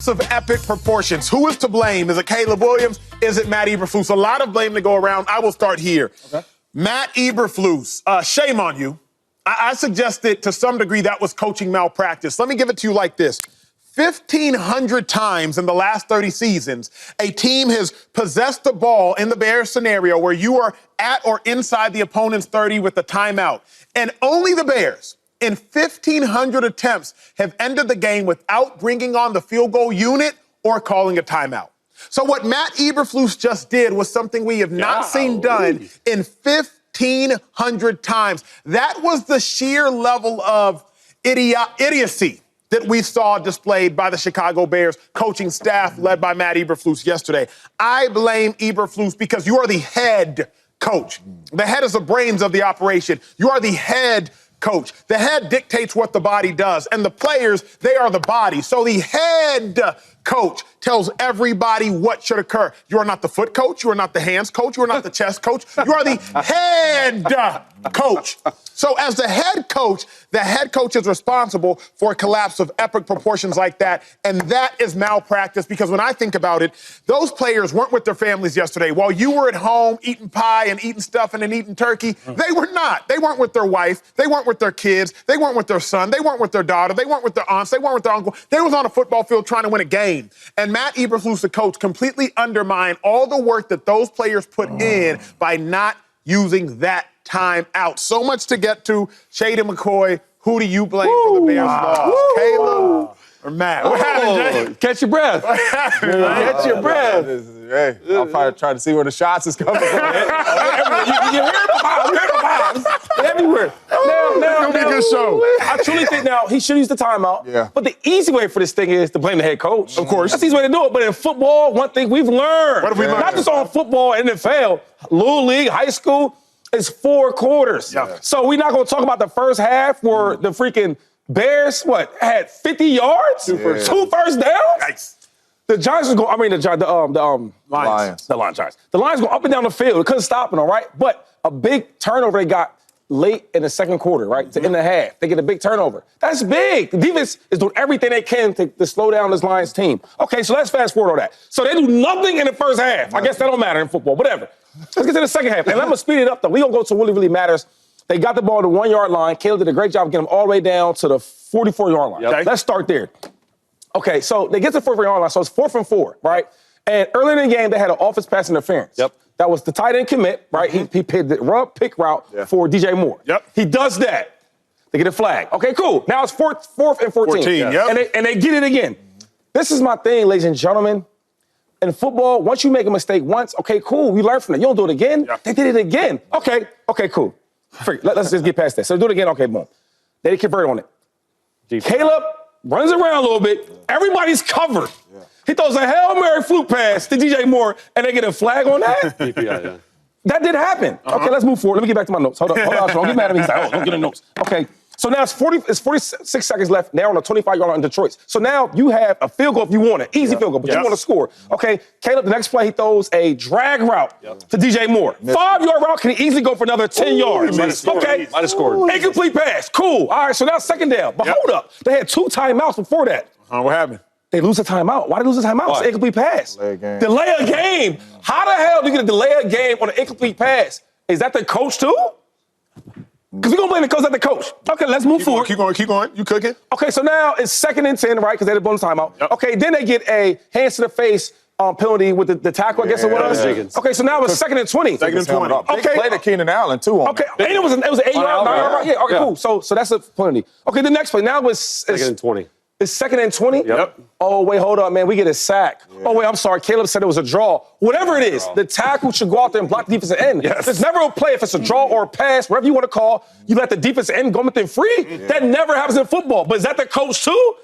of epic proportions. Who is to blame? Is it Caleb Williams? Is it Matt Eberflus? A lot of blame to go around. I will start here. Okay. Matt Eberflus, shame on you. I suggested to some degree that was coaching malpractice. Let me give it to you like this. 1,500 times in the last 30 seasons, a team has possessed the ball in the Bears scenario where you are at or inside the opponent's 30 with the timeout. And only the Bears, in 1,500 attempts, have ended the game without bringing on the field goal unit or calling a timeout. So what Matt Eberflus just did was something we have not seen done in 1,500 times. That was the sheer level of idiocy that we saw displayed by the Chicago Bears coaching staff led by Matt Eberflus yesterday. I blame Eberflus because you are the head coach. The head is the brains of the operation. You are the head coach. The head dictates what the body does, and the players, they are the body. So the head coach tells everybody what should occur. You are not the foot coach. You are not the hands coach. You are not the chest coach. You are the head coach. So as the head coach is responsible for a collapse of epic proportions like that, and that is malpractice because when I think about it, those players weren't with their families yesterday. While you were at home eating pie and eating stuffing and eating turkey, they were not. They weren't with their wife. They weren't with their kids. They weren't with their son. They weren't with their daughter. They weren't with their aunts. They weren't with their uncle. They was on a football field trying to win a game. And Matt Eberflus, the coach, completely undermined all the work that those players put in by not using that time out. So much to get to. LeSean McCoy, who do you blame for the Bears' loss? Caleb or Matt? What happened, Jay? Catch your breath. Catch your breath. Hey, I'm probably trying to see where the shots is coming from. You hear the vibes. Everywhere. Now, good show. I truly think now he should use the timeout. Yeah. But the easy way for this thing is to blame the head coach. Of course. That's the easy way to do it. But in football, one thing we've learned. What have we learned? Not just on football, NFL, Little League, high school, it's 4 quarters. Yeah. So we're not going to talk about the first half where the freaking Bears, had 50 yards? 2 first downs? Nice. The Giants was going, Lions. The Giants. The Lions go up and down the field. They couldn't stop them, all right? But a big turnover they got late in the second quarter, right? To end the half. They get a big turnover. That's big. The defense is doing everything they can to slow down this Lions team. Okay, so let's fast forward all that. So they do nothing in the first half. I guess that don't matter in football, whatever. Let's get to the second half. And I'm going to speed it up, though. We're going to go to what really matters. They got the ball to the 1-yard line. Caleb did a great job of getting them all the way down to the 44-yard line. Yep. Let's start there. Okay, so they get to the 44-yard line, so it's 4th and 4, right? And earlier in the game, they had an offense pass interference. Yep. That was the tight end commit, right? He picked the pick route for DJ Moore. Yep. He does that. They get a flag. Okay, cool. Now it's 4th and 14. Yep. And they get it again. This is my thing, ladies and gentlemen. In football, once you make a mistake once, okay, cool, we learn from it. You don't do it again. Yep. They did it again. Okay, cool. Let's just get past that. So do it again. Okay, boom. They convert on it. Caleb runs around a little bit. Everybody's covered. Yeah. He throws a Hail Mary fluke pass to DJ Moore, and they get a flag on that? That did happen. Okay, let's move forward. Let me get back to my notes. Hold on. Don't get mad at me. He's like, don't get the notes. Okay, so now it's 46 seconds left. Now on a 25-yard line in Detroit. So now you have a field goal if you want it. Easy field goal, but you want to score. Okay, Caleb, the next play, he throws a drag route to DJ Moore. 5-yard route can easily go for another 10 yards. Okay. Might have scored. Incomplete pass. Cool. All right, so now second down. But hold up. They had 2 timeouts before that. What happened? They lose a timeout. Why did they lose a timeout? It's an incomplete pass. Delay Delay a game. a game. How the hell do you get a delay a game on an incomplete pass? Is that the coach too? Because we're going to blame the coach, not the coach. Okay, let's move forward. Keep going. You cooking? Okay, so now it's 2nd and 10, right? Because they had a bonus timeout. Yep. Okay, then they get a hands to the face penalty with the tackle, I guess it was. Okay, so now it's 2nd and 20. 2nd and 20. Okay. Play to Keenan Allen, too. Okay, and it was an 8-yard, 9-yard, right? Yeah, okay, cool. So that's a penalty. Okay, the next play. Now it's 2nd and 20. It's 2nd and 20? Yep. Oh, wait, hold up, man. We get a sack. Yeah. Oh, wait, I'm sorry. Caleb said it was a draw. Whatever it is, the tackle should go out there and block the defensive end. Yes. There's never a play if it's a draw or a pass, whatever you want to call, you let the defensive end go within free. Yeah. That never happens in football. But is that the coach, too?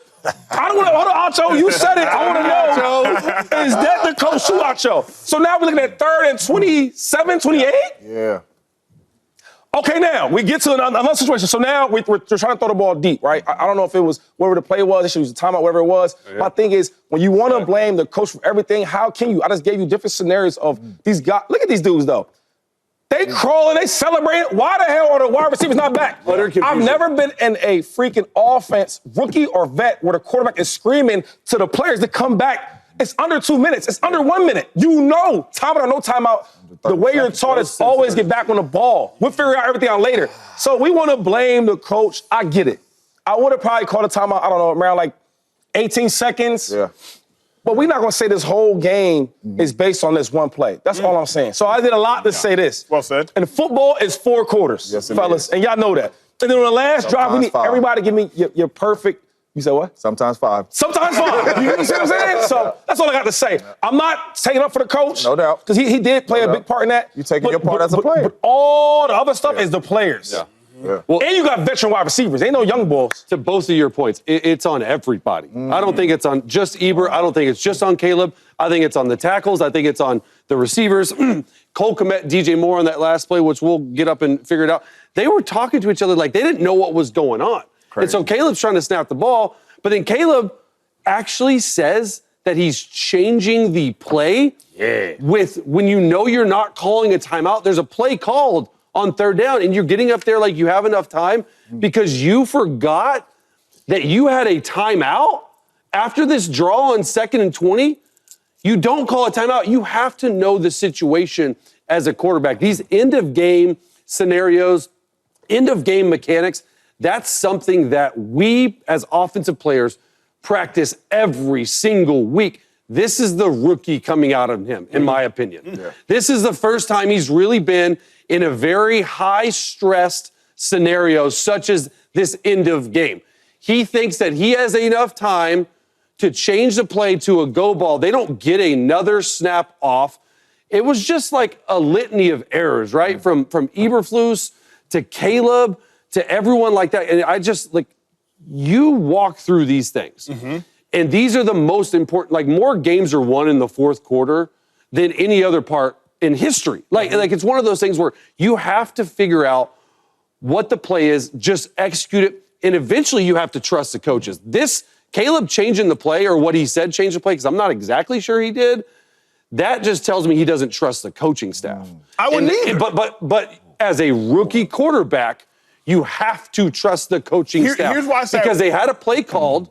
I don't want to, hold on, Acho, you said it. I want to know, is that the coach, too, Acho? So now we're looking at 3rd and 27, 28? Yeah. Okay, now we get to another situation. So now we're trying to throw the ball deep, right? I don't know if it was whatever the play was. They should use the timeout, whatever it was. Yeah. My thing is, when you want to blame the coach for everything, how can you? I just gave you different scenarios of these guys. Look at these dudes, though. They crawling, they celebrating. Why the hell are the wide receivers not back? I've never been in a freaking offense, rookie or vet, where the quarterback is screaming to the players to come back. It's under 2 minutes. It's under 1 minute. You know, timeout or no timeout, the way you're taught is always get back on the ball. We'll figure out everything out later. So we want to blame the coach. I get it. I would have probably called a timeout, I don't know, around like 18 seconds. Yeah. But we're not going to say this whole game is based on this one play. That's all I'm saying. So I did a lot to say this. Well said. And football is 4 quarters, Yes, it fellas. is. And y'all know that. And then on the last drive, we need everybody give me your perfect. You said what? Sometimes 5. Sometimes 5. You see what I'm saying? So that's all I got to say. I'm not taking up for the coach. No doubt. Because he did play a big part in that. You taking your part as a player. But all the other stuff is the players. Yeah. Well, and you got veteran wide receivers. Ain't no young balls. To both of your points, it's on everybody. I don't think it's on just Eber. I don't think it's just on Caleb. I think it's on the tackles. I think it's on the receivers. Cole Kmet, DJ Moore on that last play, which we'll get up and figure it out. They were talking to each other like they didn't know what was going on. Crazy. And so Caleb's trying to snap the ball, but then Caleb actually says that he's changing the play with when you know you're not calling a timeout. There's a play called on 3rd down, and you're getting up there like you have enough time because you forgot that you had a timeout after this draw on 2nd and 20. You don't call a timeout. You have to know the situation as a quarterback. These end-of-game scenarios, end-of-game mechanics, that's something that we as offensive players practice every single week. This is the rookie coming out of him, in my opinion. This is the first time he's really been in a very high-stressed scenario, such as this end of game. He thinks that he has enough time to change the play to a go ball. They don't get another snap off. It was just like a litany of errors, right? From Eberflus to Caleb to everyone like that. And I just, like, you walk through these things. And these are the most important, like, more games are won in the 4th quarter than any other part in history. Like it's one of those things where you have to figure out what the play is, just execute it, and eventually you have to trust the coaches. This Caleb changing the play, or what he said changed the play, because I'm not exactly sure he did, that just tells me he doesn't trust the coaching staff. I wouldn't either. But as a rookie quarterback, you have to trust the coaching staff. Here's why I say, because they had a play called.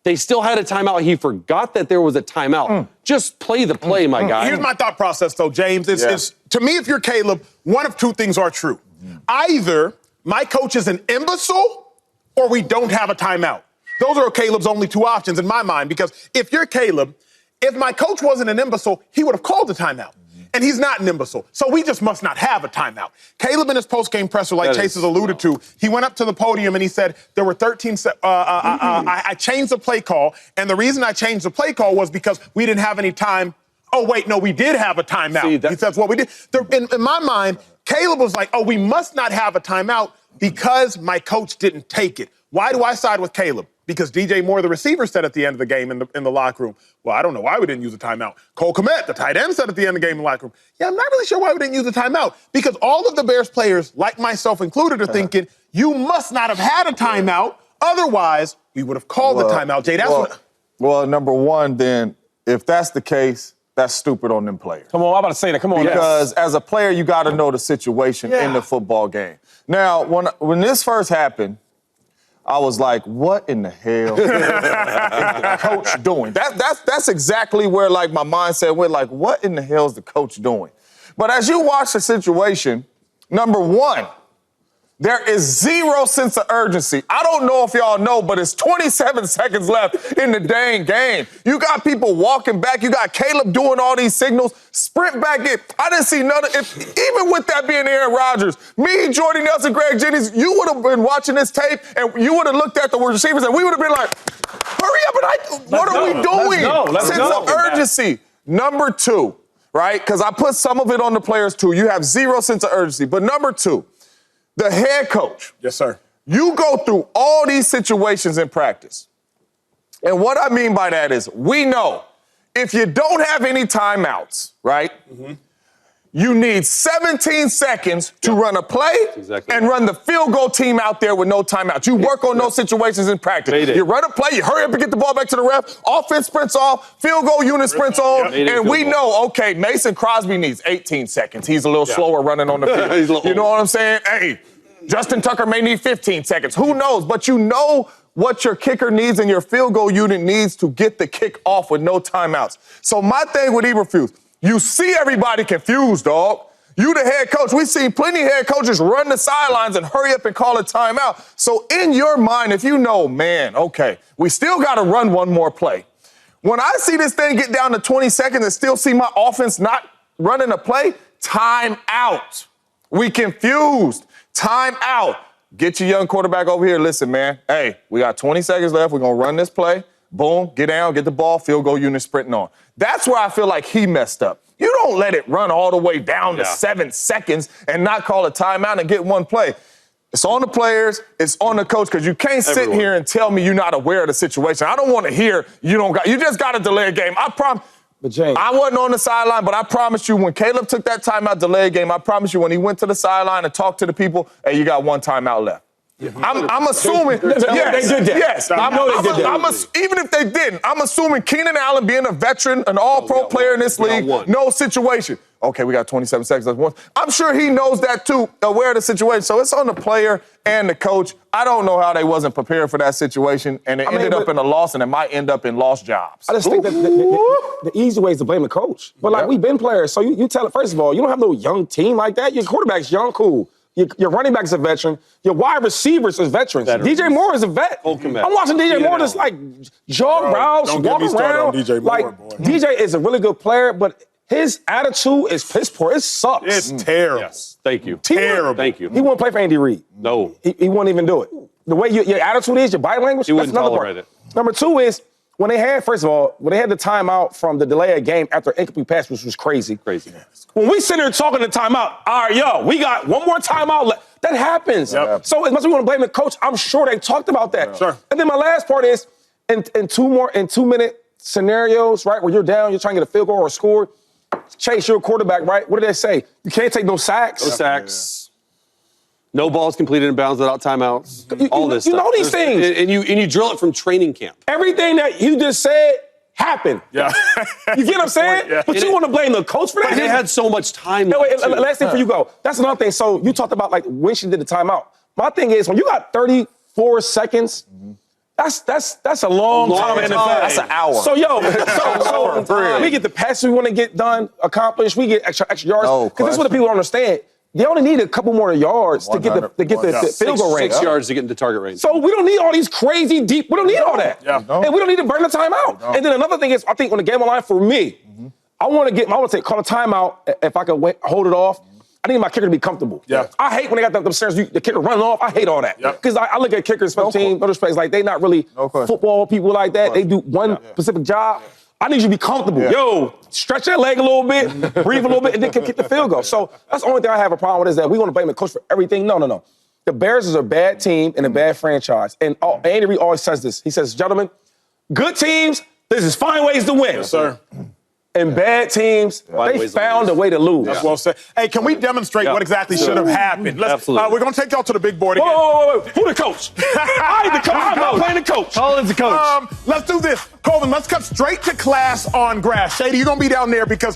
They still had a timeout. He forgot that there was a timeout. Just play the play, my guy. Here's my thought process, though, James. It's to me, if you're Caleb, one of 2 things are true. Either my coach is an imbecile or we don't have a timeout. Those are Caleb's only 2 options in my mind, because if you're Caleb, if my coach wasn't an imbecile, he would have called the timeout. And he's not an imbecile. So we just must not have a timeout. Caleb, in his post-game presser, like Chase has alluded to, he went up to the podium and he said, there were 13, I changed the play call. And the reason I changed the play call was because we didn't have any time. Oh, wait, no, we did have a timeout. He says, well, we did. In my mind, Caleb was like, oh, we must not have a timeout because my coach didn't take it. Why do I side with Caleb? Because DJ Moore, the receiver, said at the end of the game in the locker room, well, I don't know why we didn't use a timeout. Cole Kmet, the tight end, said at the end of the game in the locker room, yeah, I'm not really sure why we didn't use a timeout. Because all of the Bears players, like myself included, are thinking, you must not have had a timeout. Otherwise, we would have called the timeout. Jay, well, number one, then, if that's the case, that's stupid on them players. Come on, I'm about to say that. Come on. Because as a player, you got to know the situation in the football game. Now, when this first happened, I was like, what in the hell is the coach doing? That's exactly where, like, my mindset went, like, what in the hell is the coach doing? But as you watch the situation, number one, there is 0 sense of urgency. I don't know if y'all know, but it's 27 seconds left in the dang game. You got people walking back. You got Caleb doing all these signals. Sprint back in. I didn't see none of it. Even with that being Aaron Rodgers, me, Jordy Nelson, Greg Jennings, you would have been watching this tape and you would have looked at the receivers and we would have been like, hurry up and what are we doing? Sense of urgency. Number 2, right? Because I put some of it on the players too. You have 0 sense of urgency. But number 2, the head coach. Yes, sir. You go through all these situations in practice. And what I mean by that is we know if you don't have any timeouts, right, you need 17 seconds to run a play and run the field goal team out there with no timeout. You work on those situations in practice. You run a play, you hurry up and get the ball back to the ref, offense sprints off, field goal unit sprints on, and we know, okay, Mason Crosby needs 18 seconds. He's a little slower running on the field. You know what I'm saying? Hey, Justin Tucker may need 15 seconds. Who knows? But you know what your kicker needs and your field goal unit needs to get the kick off with no timeouts. So my thing with Eberflus, you see everybody confused, dog. You the head coach. We've seen plenty of head coaches run the sidelines and hurry up and call a timeout. So in your mind, if you know, man, okay, we still got to run one more play. When I see this thing get down to 20 seconds and still see my offense not running a play, time out. We confused. Time out. Get your young quarterback over here. Listen, man, hey, we got 20 seconds left. We're going to run this play. Boom, get down, get the ball, field goal unit sprinting on. That's where I feel like he messed up. You don't let it run all the way down to 7 seconds and not call a timeout and get one play. It's on the players, it's on the coach, because you can't sit here and tell me you're not aware of the situation. I don't want to hear you just got to delay a game. I promise. But James, I wasn't on the sideline, but I promise you when Caleb took that timeout delay game, I promise you when he went to the sideline and talked to the people, hey, you got one timeout left. I'm assuming, yes, they did that. Yes, I know they did that. Even if they didn't, I'm assuming Keenan Allen being a veteran, an all-pro player in this league, no situation. Okay, we got 27 seconds left. I'm sure he knows that too, aware of the situation. So it's on the player and the coach. I don't know how they wasn't prepared for that situation, and it ended up in a loss, and it might end up in lost jobs. I just think that the easy way is to blame the coach. But, like, we've been players, so you tell it, first of all, you don't have no young team like that. Your quarterback's young, cool. Your running back's a veteran. Your wide receivers is veterans. DJ Moore is a vet. I'm watching DJ Moore just, like, jog routes, walk around. DJ Moore, boy. DJ is a really good player, but his attitude is piss poor. It sucks. It's terrible. Yes. Thank you. Terrible. Thank you. He wouldn't play for Andy Reid. No. He wouldn't even do it. The way your attitude is, your body language, he wouldn't that's another tolerate part. it. Number two is, when they had the timeout from the delay of game after incomplete pass, which was crazy. When we sit here talking the timeout, all right, yo, we got one more timeout left. That happens. So as much as we want to blame the coach, I'm sure they talked about that. Sure. And then my last part is, in 2-minute scenarios, right, where you're down, you're trying to get a field goal or a score, Chase, you're a quarterback, right? What did they say? You can't take no sacks. No sacks. No balls completed in bounds without timeouts. All this stuff. You know these things. And you drill it from training camp. Everything that you just said happened. Yeah. You get what I'm saying? But you want to blame the coach for that? But they had so much time. No, wait, last thing for you go. That's another thing. So you talked about, like, when she did the timeout. My thing is, when you got 34 seconds, that's a long time in the NFL. That's an hour. So, we get the passes we want to get done, accomplished. We get extra yards. Because that's what the people don't understand. They only need a couple more yards to get the field goal range. 6 yards to get into target range. So we don't need all these crazy deep. We don't need all that. Yeah. And we don't need to burn the timeout. And then another thing is, I think when the game on line for me, I want to call a timeout if I can hold it off. I need my kicker to be comfortable. Yeah. I hate when they got them stairs, the kicker running off. I hate all that. Because I look at kickers, special teams, other places, like they not really football people like that. They do one specific job. I need you to be comfortable. Yo, stretch that leg a little bit, breathe a little bit, and then kick the field goal. So that's the only thing I have a problem with is that we want to blame the coach for everything. No. The Bears is a bad team and a bad franchise. And Andy Reid always says this. He says, gentlemen, good teams, there's find ways to win. Yes, sir. And bad teams, they found a way to lose. That's well said. Hey, can we demonstrate what exactly should have happened? Absolutely. We're going to take y'all to the big board again. Whoa. Who the coach? I ain't the coach. I'm not playing the coach. Colin's the coach. Let's do this. Colvin, let's cut straight to class on grass. Shady, you're going to be down there because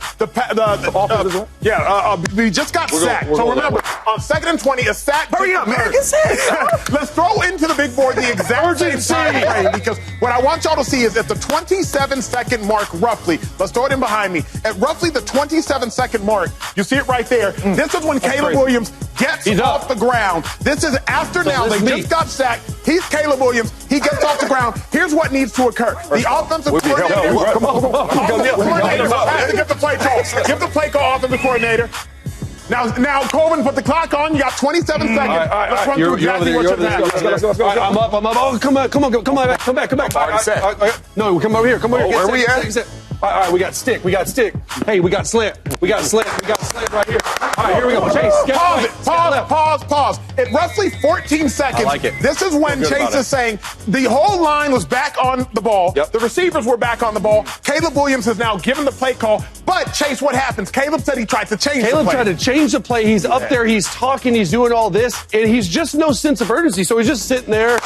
we just got sacked. So remember, on 2nd and 20, a sack. Hurry up, man. Get sacked. Let's throw into the big board the exact same time frame because what I want y'all to see is at the 27-second mark, roughly, let's throw it in behind me, at roughly the 27-second mark, you see it right there. This is when Caleb Williams gets off the ground. This is after now. They just got sacked. He's Caleb Williams. He gets off the ground. Here's what needs to occur. The offensive coordinator. Come on. Give the play call. Give the play call, offensive coordinator. Now, Colvin, put the clock on. You got 27 seconds. Let's run through exactly what you're doing. Let's go. I'm up. Oh, come back. No, come over here. Where we at? All right, we got stick. Hey, we got slant. Right here. All right, here we go. Chase, get Pause right. it. Pause. At roughly 14 seconds, I like it. this is when Feel good Chase about it. is saying the whole line was back on the ball. Yep. The receivers were back on the ball. Caleb Williams has now given the play call. But, Chase, what happens? Caleb said he tried to change the Caleb play. tried to change the play. He's up there. He's talking. He's doing all this. And he's just no sense of urgency. So he's just sitting there.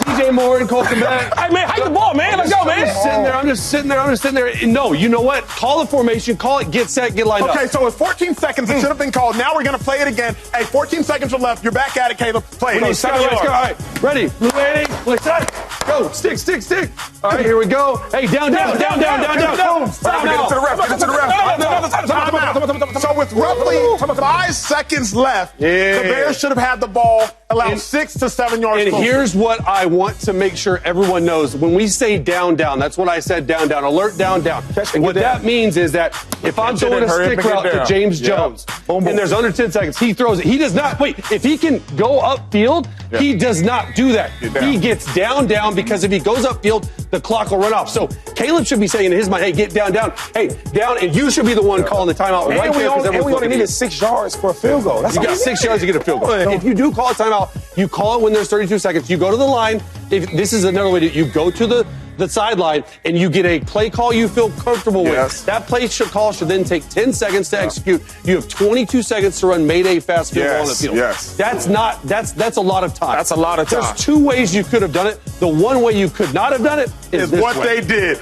DJ Moore and Cole Kmet. Hey, man, hike the ball, man. Let's go, man. I'm just sitting there. No, you know what? Call the formation. Call it. Get set. Get lined up. Okay, so it's 14 seconds. It should have been called. Now we're going to play it again. Hey, 14 seconds are left. You're back at it, Caleb. Play it. Let's go. All right. Ready. Ready. Let's go. Stick. All right, here we go. Hey, down. Stop now. Get to the ref. So with roughly 5 seconds left, the Bears should have had the ball, allowed 6 to 7 yards. And here's what I want to make sure everyone knows. When we say down, that's what I said, down. Alert, down. And what that means is that if I'm throwing a stick route to James Jones, and there's under 10 seconds, he throws it. He does not, if he can go upfield, he does not do that. He gets down, because if he goes upfield, the clock will run off. So Caleb should be saying in his mind, hey, get down. Hey, down, and you should be the one calling the timeout right there. And we only needed 6 yards for a field goal. You got 6 yards to get a field goal. If you do call a timeout, you call it when there's 32 seconds. You go to the line. If this is another way you go to the sideline and you get a play call you feel comfortable with. That play call should then take 10 seconds to execute. You have 22 seconds to run Mayday fast field goal on the field. That's a lot of time. That's a lot of time. There's 2 ways you could have done it. The one way you could not have done it is this what way. they did.